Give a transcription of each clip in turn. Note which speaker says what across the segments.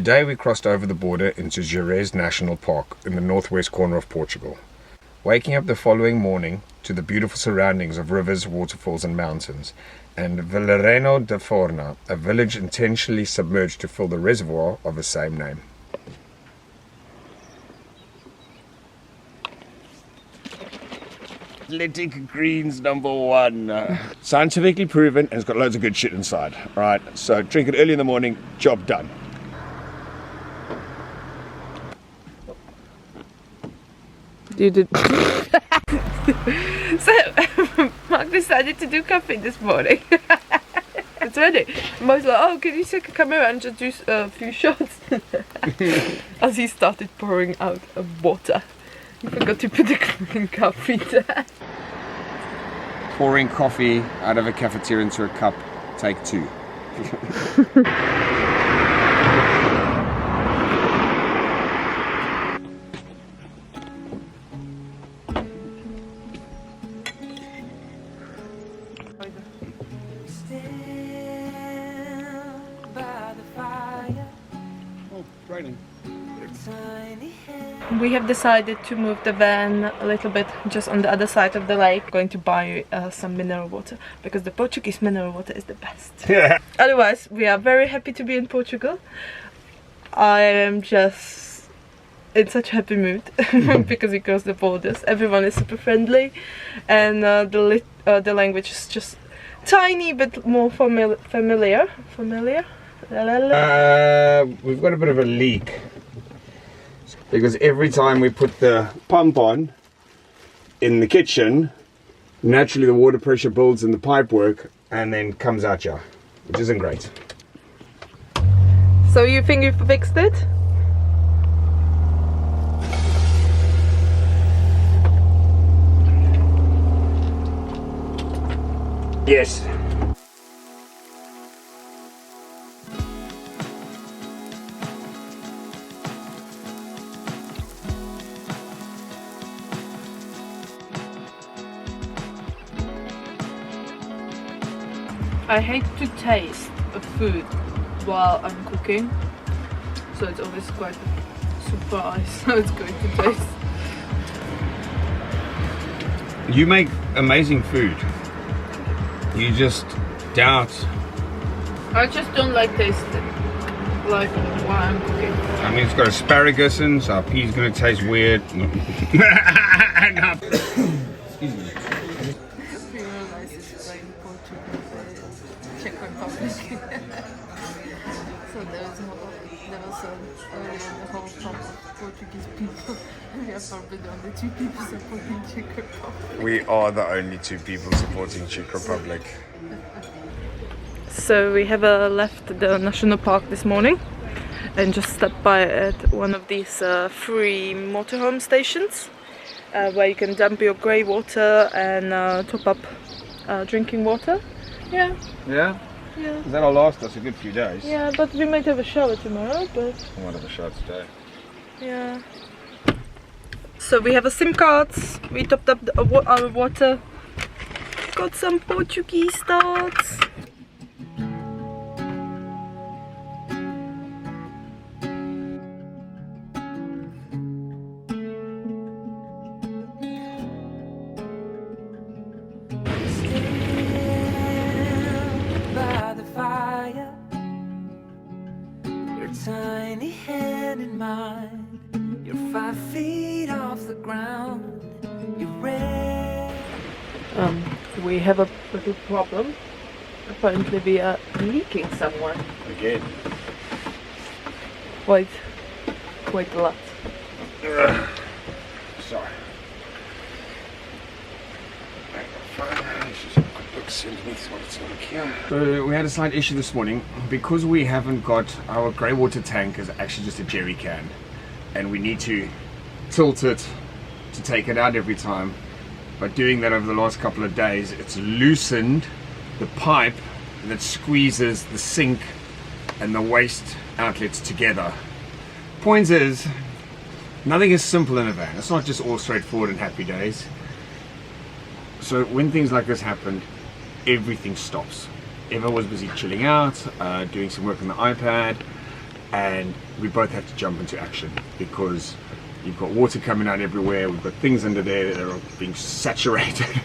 Speaker 1: Today we crossed over the border into Jerez National Park in the northwest corner of Portugal. Waking up the following morning to the beautiful surroundings of rivers, waterfalls and mountains, and Vilareno de Forna, a village intentionally submerged to fill the reservoir of the same name. Athletic Greens #1. Scientifically proven, and it's got loads of good shit inside. Right, so drink it early in the morning, job done.
Speaker 2: You did. So, Marc decided to do coffee this morning. It's ready. Marc's like, oh, can you take a camera and just do a few shots? As he started pouring out water. He forgot to put the coffee there.
Speaker 1: Pouring coffee out of a cafeteria into a cup, take 2.
Speaker 2: We have decided to move the van a little bit just on the other side of the lake. Going to buy some mineral water because the Portuguese mineral water is the best.
Speaker 1: Yeah.
Speaker 2: Otherwise, we are very happy to be in Portugal. I am just in such a happy mood because we crossed the borders. Everyone is super friendly, and the language is just tiny but more familiar.
Speaker 1: We've got a bit of a leak because every time we put the pump on in the kitchen, naturally the water pressure builds in the pipework and then comes out here, which isn't great.
Speaker 2: So you think you've fixed it?
Speaker 1: Yes.
Speaker 2: I hate to taste a food while I'm cooking, so it's always quite a surprise how it's going to taste.
Speaker 1: You make amazing food. You just doubt.
Speaker 2: I just don't like tasting like while I'm cooking.
Speaker 1: I mean, it's got asparagus in, so our pea's gonna taste weird. No. Excuse me.
Speaker 2: Czech Republic. So there was the whole top of Portuguese people. We are probably the only 2 people supporting Czech Republic.
Speaker 1: We are the only 2 people supporting Czech Republic.
Speaker 2: So we have left the national park this morning and just stopped by at one of these free motorhome stations where you can dump your grey water and top up drinking water. Yeah.
Speaker 1: Yeah?
Speaker 2: Yeah.
Speaker 1: That'll last us a good few days.
Speaker 2: Yeah, but we might have a shower tomorrow, but...
Speaker 1: I might have a shower today.
Speaker 2: Yeah. So we have a SIM cards, we topped up our water, got some Portuguese starts.
Speaker 3: Tiny hand in mine, you're 5 feet off the ground, you're red.
Speaker 2: We have a little problem. Apparently we are leaking somewhere.
Speaker 1: Again.
Speaker 2: Quite a lot.
Speaker 1: Sorry. So we had a slight issue this morning because we haven't got our grey water tank is actually just a jerry can, and we need to tilt it to take it out every time. By doing that over the last couple of days, it's loosened the pipe that squeezes the sink and the waste outlets together. Point is, nothing is simple in a van. It's not just all straightforward and happy days. So when things like this happen, everything stops. Eva was busy chilling out, doing some work on the iPad, and we both have to jump into action because you've got water coming out everywhere, we've got things under there that are being saturated.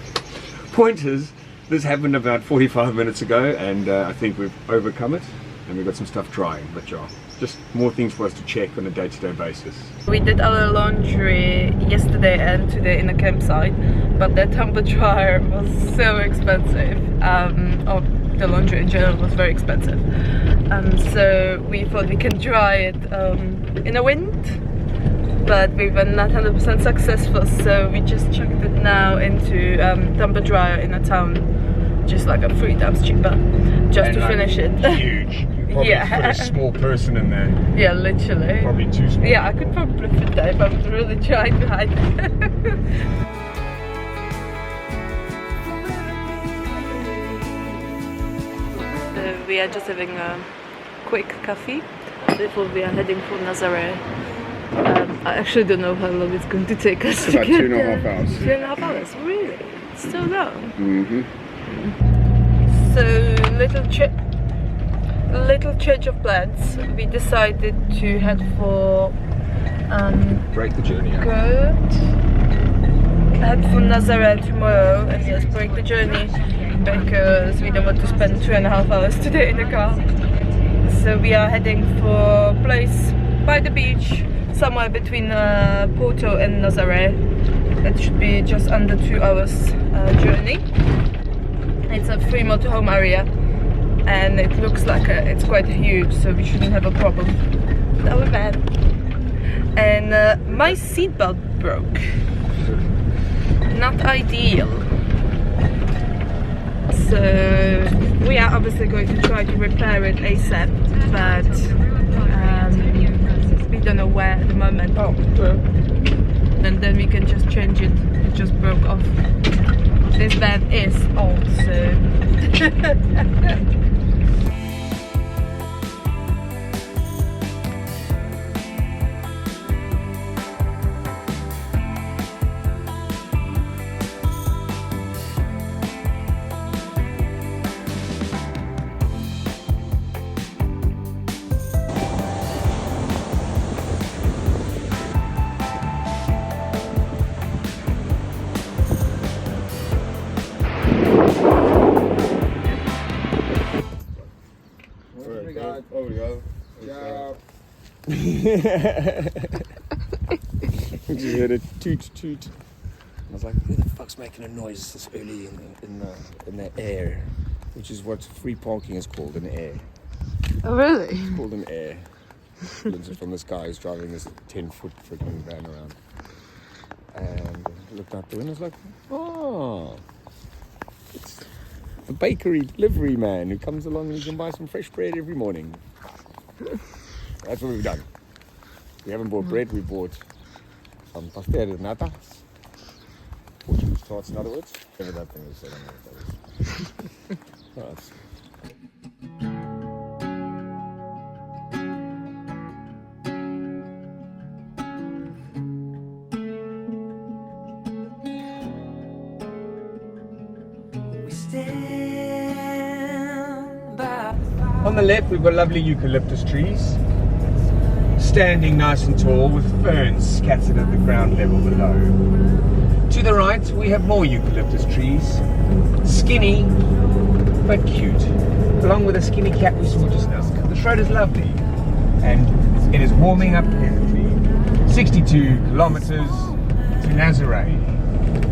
Speaker 1: Point is, this happened about 45 minutes ago, and I think we've overcome it, and we've got some stuff drying, but yeah, just more things for us to check on a day-to-day basis.
Speaker 2: We did our laundry yesterday and today in a campsite, but the tumble dryer was so expensive. The laundry in general was very expensive. So we thought we can dry it in a wind, but we were not 100% successful, so we just chucked it now into tumble dryer in a town, just like a 3 times cheaper, just to finish it.
Speaker 1: Huge. Probably put a small person in there.
Speaker 2: Yeah, literally.
Speaker 1: Probably too small.
Speaker 2: Yeah, I could probably fit that if I was really trying to hide it. We are just having a quick coffee before we are heading for Nazare. I actually don't know how long it's going to take us to
Speaker 1: about
Speaker 2: get
Speaker 1: 2.5 hours.
Speaker 2: 2.5 hours, really? It's so long.
Speaker 1: Mm-hmm.
Speaker 2: So little change of plans. We decided to head for
Speaker 1: Break the journey out.
Speaker 2: good. Head for Nazare tomorrow and just break the journey because we don't want to spend 2.5 hours today in the car. So we are heading for a place by the beach, somewhere between Porto and Nazare. It should be just under 2 hours journey. It's a free motorhome area, and it looks like it's quite huge, so we shouldn't have a problem with our van. And my seatbelt broke. Not ideal. So we are obviously going to try to repair it ASAP, but we don't know where at the moment. And then we can just change it. It just broke off. This van is old, so
Speaker 1: I just heard a toot toot. I was like, who the fuck's making a noise this early in the air? Which is what free parking is called, an air.
Speaker 2: Oh really?
Speaker 1: It's called an air. Lindsay from this guy who's driving this 10-foot freaking van around. And I looked out the window and was like, oh, it's the bakery delivery man who comes along and you can buy some fresh bread every morning. That's what we've done. We haven't bought bread, we bought some pastel de nata. Portuguese tarts, in other words. Whatever that thing is, I don't know what that is.
Speaker 3: We stand by.
Speaker 1: On the left, we've got lovely eucalyptus trees, standing nice and tall with ferns scattered at the ground level below. To the right, we have more eucalyptus trees, skinny but cute, along with a skinny cat we saw just now. The shroud is lovely, and it is warming up pleasantly. 62 kilometers to Nazare,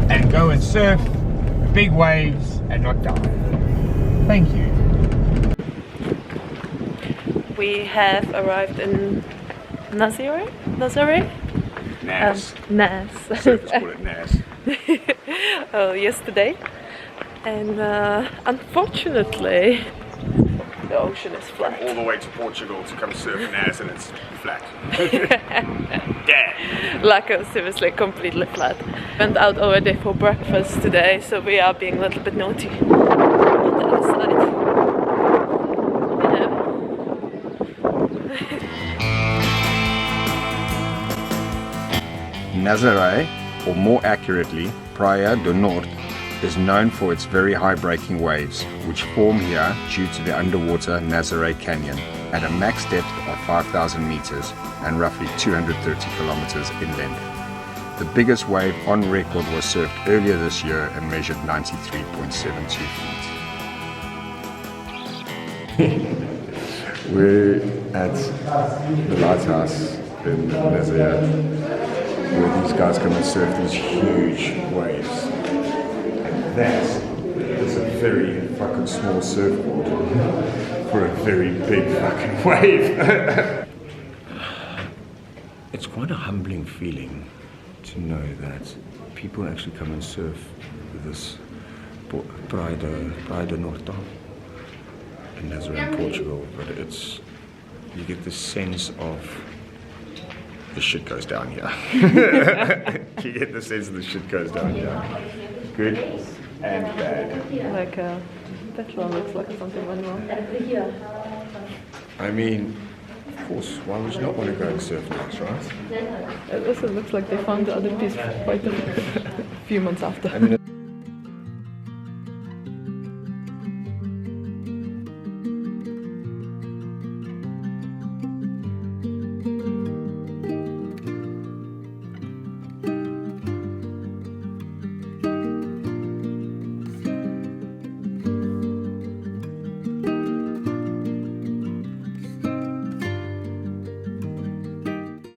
Speaker 1: and go and surf the big waves and not die. Thank you.
Speaker 2: we have arrived in Nazare?
Speaker 1: Naz.
Speaker 2: Naz.
Speaker 1: Surfers call it Naz.
Speaker 2: Yesterday, and unfortunately the ocean is flat.
Speaker 1: All the way to Portugal to come surf Naz and it's flat. Damn.
Speaker 2: Like seriously completely flat. Went out already for breakfast today, so we are being a little bit naughty on the other side.
Speaker 1: Nazare, or more accurately, Praia do Norte, is known for its very high breaking waves, which form here due to the underwater Nazare Canyon. at a max depth of 5,000 meters and roughly 230 kilometers in length. The biggest wave on record was surfed earlier this year and measured 93.72 feet. We're at the lighthouse in Nazare, where these guys come and surf these huge waves. And that is a very fucking small surfboard for a very big fucking wave. It's quite a humbling feeling to know that people actually come and surf this Praia do Norte in Nazare, Portugal, but you get this sense of the shit goes down here. You get the sense of the shit goes down here. Good and bad.
Speaker 2: Like petrol looks like something went wrong.
Speaker 1: I mean, of course, why would you not want to go and surf next, right?
Speaker 2: It also looks like they found the other piece quite a few months after.
Speaker 1: I mean,